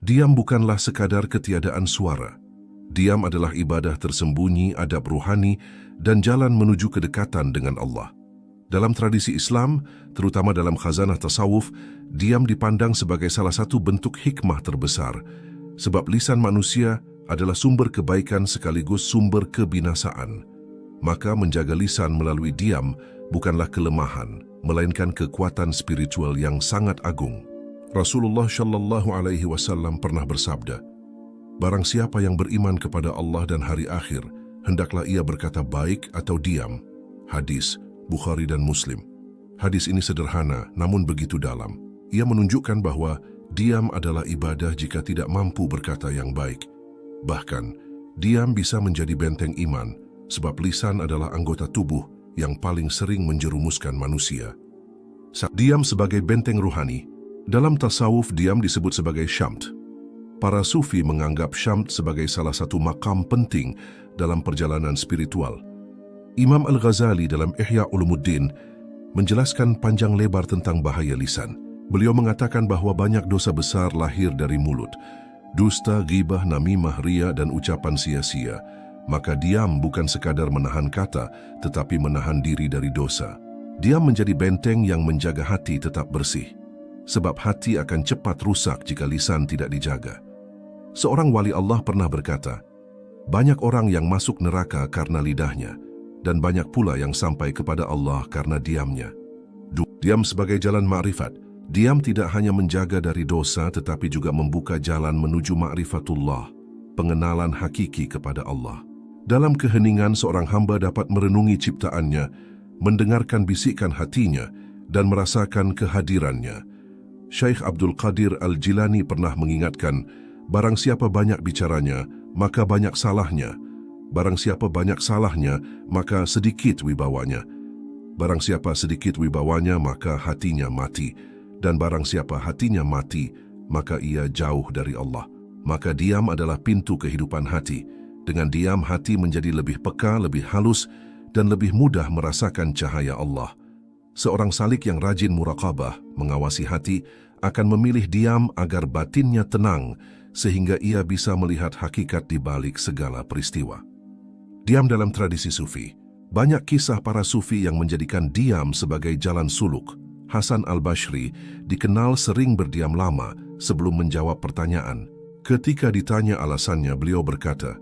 Diam bukanlah sekadar ketiadaan suara. Diam adalah ibadah tersembunyi, adab ruhani, dan jalan menuju kedekatan dengan Allah. Dalam tradisi Islam, terutama dalam khazanah tasawuf, diam dipandang sebagai salah satu bentuk hikmah terbesar, sebab lisan manusia adalah sumber kebaikan sekaligus sumber kebinasaan. Maka menjaga lisan melalui diam bukanlah kelemahan, melainkan kekuatan spiritual yang sangat agung. Rasulullah Shallallahu Alaihi Wasallam pernah bersabda, "Barang siapa yang beriman kepada Allah dan hari akhir, hendaklah ia berkata baik atau diam." Hadis Bukhari dan Muslim. Hadis ini sederhana namun begitu dalam. Ia menunjukkan bahwa diam adalah ibadah jika tidak mampu berkata yang baik. Bahkan, diam bisa menjadi benteng iman, sebab lisan adalah anggota tubuh yang paling sering menjerumuskan manusia. Diam sebagai benteng ruhani. Dalam tasawuf, diam disebut sebagai syamt. Para sufi menganggap syamt sebagai salah satu makam penting dalam perjalanan spiritual. Imam Al-Ghazali dalam Ihya Ulumuddin menjelaskan panjang lebar tentang bahaya lisan. Beliau mengatakan bahwa banyak dosa besar lahir dari mulut. Dusta, ghibah, namimah, riya, dan ucapan sia-sia. Maka diam bukan sekadar menahan kata, tetapi menahan diri dari dosa. Diam menjadi benteng yang menjaga hati tetap bersih. Sebab hati akan cepat rusak jika lisan tidak dijaga. Seorang wali Allah pernah berkata, "Banyak orang yang masuk neraka karena lidahnya, dan banyak pula yang sampai kepada Allah karena diamnya." Diam sebagai jalan ma'rifat. Diam tidak hanya menjaga dari dosa, tetapi juga membuka jalan menuju ma'rifatullah, pengenalan hakiki kepada Allah. Dalam keheningan, seorang hamba dapat merenungi ciptaannya, mendengarkan bisikan hatinya, dan merasakan kehadirannya. Syekh Abdul Qadir Al-Jilani pernah mengingatkan, barang siapa banyak bicaranya, maka banyak salahnya. Barang siapa banyak salahnya, maka sedikit wibawanya. Barang siapa sedikit wibawanya, maka hatinya mati. Dan barang siapa hatinya mati, maka ia jauh dari Allah. Maka diam adalah pintu kehidupan hati. Dengan diam, hati menjadi lebih peka, lebih halus, dan lebih mudah merasakan cahaya Allah. Seorang salik yang rajin muraqabah, mengawasi hati, akan memilih diam agar batinnya tenang, sehingga ia bisa melihat hakikat di balik segala peristiwa. Diam dalam tradisi sufi. Banyak kisah para sufi yang menjadikan diam sebagai jalan suluk. Hasan al-Bashri dikenal sering berdiam lama sebelum menjawab pertanyaan. Ketika ditanya alasannya, beliau berkata,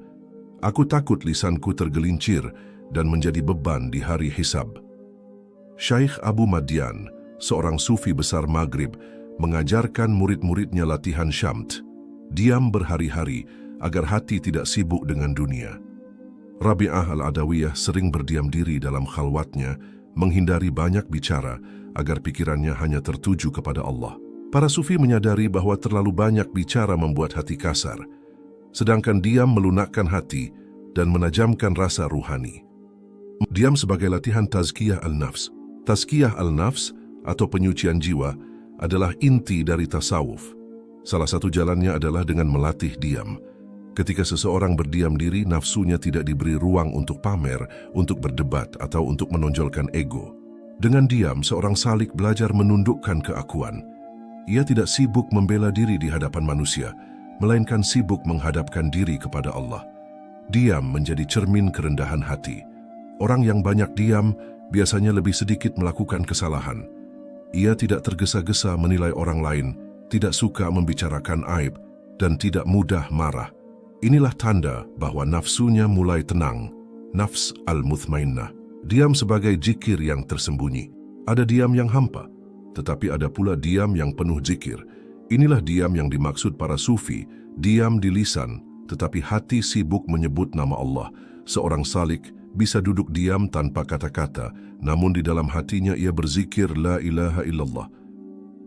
"Aku takut lisanku tergelincir dan menjadi beban di hari hisab." Syekh Abu Madian, seorang sufi besar Maghrib, mengajarkan murid-muridnya latihan syamt, diam berhari-hari agar hati tidak sibuk dengan dunia. Rabi'ah al-Adawiyah sering berdiam diri dalam khalwatnya, menghindari banyak bicara agar pikirannya hanya tertuju kepada Allah. Para sufi menyadari bahwa terlalu banyak bicara membuat hati kasar, sedangkan diam melunakkan hati dan menajamkan rasa ruhani. Diam sebagai latihan tazkiyah al-nafs. Tazkiyah al-nafs atau penyucian jiwa adalah inti dari tasawuf. Salah satu jalannya adalah dengan melatih diam. Ketika seseorang berdiam diri, nafsunya tidak diberi ruang untuk pamer, untuk berdebat, atau untuk menonjolkan ego. Dengan diam, seorang salik belajar menundukkan keakuan. Ia tidak sibuk membela diri di hadapan manusia, melainkan sibuk menghadapkan diri kepada Allah. Diam menjadi cermin kerendahan hati. Orang yang banyak diam biasanya lebih sedikit melakukan kesalahan. Ia tidak tergesa-gesa menilai orang lain, tidak suka membicarakan aib, dan tidak mudah marah. Inilah tanda bahwa nafsunya mulai tenang, nafs al-mutmainnah. Diam sebagai zikir yang tersembunyi. Ada diam yang hampa, tetapi ada pula diam yang penuh zikir. Inilah diam yang dimaksud para sufi, diam di lisan, tetapi hati sibuk menyebut nama Allah. Seorang salik bisa duduk diam tanpa kata-kata, namun di dalam hatinya ia berzikir la ilaha illallah.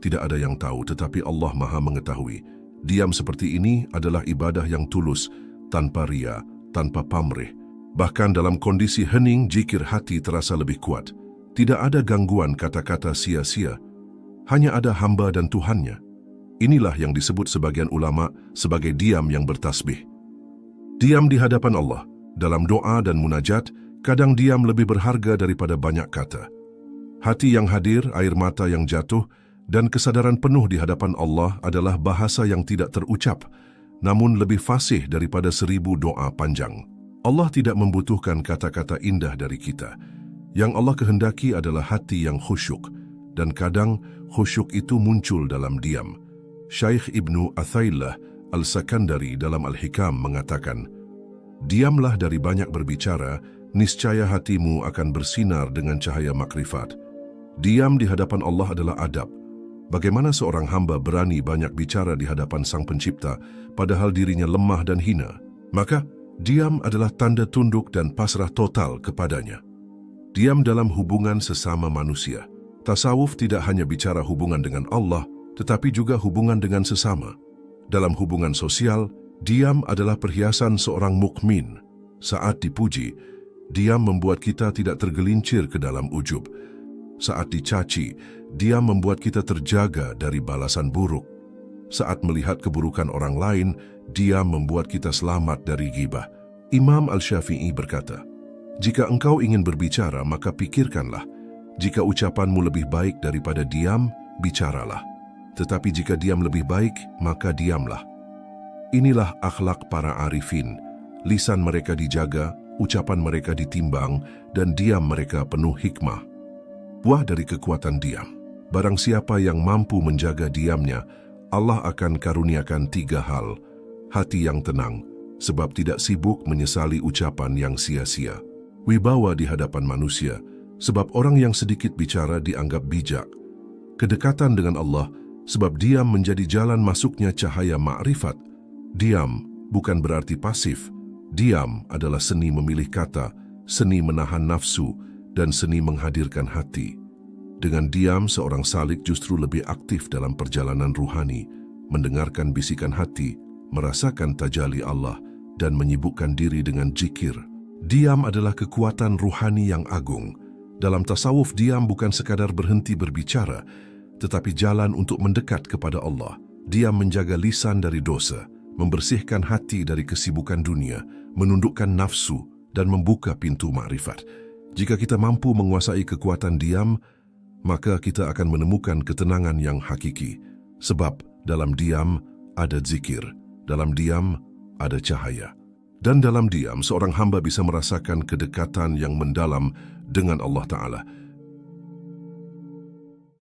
Tidak ada yang tahu, tetapi Allah Maha mengetahui. Diam seperti ini adalah ibadah yang tulus, tanpa ria, tanpa pamrih. Bahkan dalam kondisi hening, zikir hati terasa lebih kuat. Tidak ada gangguan kata-kata sia-sia. Hanya ada hamba dan Tuhannya. Inilah yang disebut sebagian ulama sebagai diam yang bertasbih. Diam di hadapan Allah. Dalam doa dan munajat, kadang diam lebih berharga daripada banyak kata. Hati yang hadir, air mata yang jatuh, Dan kesadaran penuh di hadapan Allah adalah bahasa yang tidak terucap, namun lebih fasih daripada 1000 doa panjang. Allah tidak membutuhkan kata-kata indah dari kita. Yang Allah kehendaki adalah hati yang khusyuk, dan kadang khusyuk itu muncul dalam diam. Syekh Ibnu Athaillah Al-Sakandari dalam Al-Hikam mengatakan, "Diamlah dari banyak berbicara, niscaya hatimu akan bersinar dengan cahaya makrifat." Diam di hadapan Allah adalah adab. Bagaimana seorang hamba berani banyak bicara di hadapan Sang Pencipta, padahal dirinya lemah dan hina? Maka, diam adalah tanda tunduk dan pasrah total kepadanya. Diam dalam hubungan sesama manusia. Tasawuf tidak hanya bicara hubungan dengan Allah, tetapi juga hubungan dengan sesama. Dalam hubungan sosial, diam adalah perhiasan seorang mukmin. Saat dipuji, diam membuat kita tidak tergelincir ke dalam ujub. Saat dicaci, diam membuat kita terjaga dari balasan buruk. Saat melihat keburukan orang lain, diam membuat kita selamat dari ghibah. Imam Al-Syafi'i berkata, "Jika engkau ingin berbicara, maka pikirkanlah. Jika ucapanmu lebih baik daripada diam, bicaralah. Tetapi jika diam lebih baik, maka diamlah." Inilah akhlak para arifin. Lisan mereka dijaga, ucapan mereka ditimbang, dan diam mereka penuh hikmah. Buah dari kekuatan diam. Barang siapa yang mampu menjaga diamnya, Allah akan karuniakan 3 hal. Hati yang tenang, sebab tidak sibuk menyesali ucapan yang sia-sia. Wibawa di hadapan manusia, sebab orang yang sedikit bicara dianggap bijak. Kedekatan dengan Allah, sebab diam menjadi jalan masuknya cahaya ma'rifat. Diam bukan berarti pasif. Diam adalah seni memilih kata, seni menahan nafsu, dan seni menghadirkan hati. Dengan diam, seorang salik justru lebih aktif dalam perjalanan ruhani, mendengarkan bisikan hati, merasakan tajalli Allah, dan menyibukkan diri dengan zikir. Diam adalah kekuatan ruhani yang agung. Dalam tasawuf, diam bukan sekadar berhenti berbicara, tetapi jalan untuk mendekat kepada Allah. Diam menjaga lisan dari dosa, membersihkan hati dari kesibukan dunia, menundukkan nafsu, dan membuka pintu ma'rifat. Jika kita mampu menguasai kekuatan diam, maka kita akan menemukan ketenangan yang hakiki. Sebab dalam diam ada zikir, dalam diam ada cahaya. Dan dalam diam, seorang hamba bisa merasakan kedekatan yang mendalam dengan Allah Ta'ala.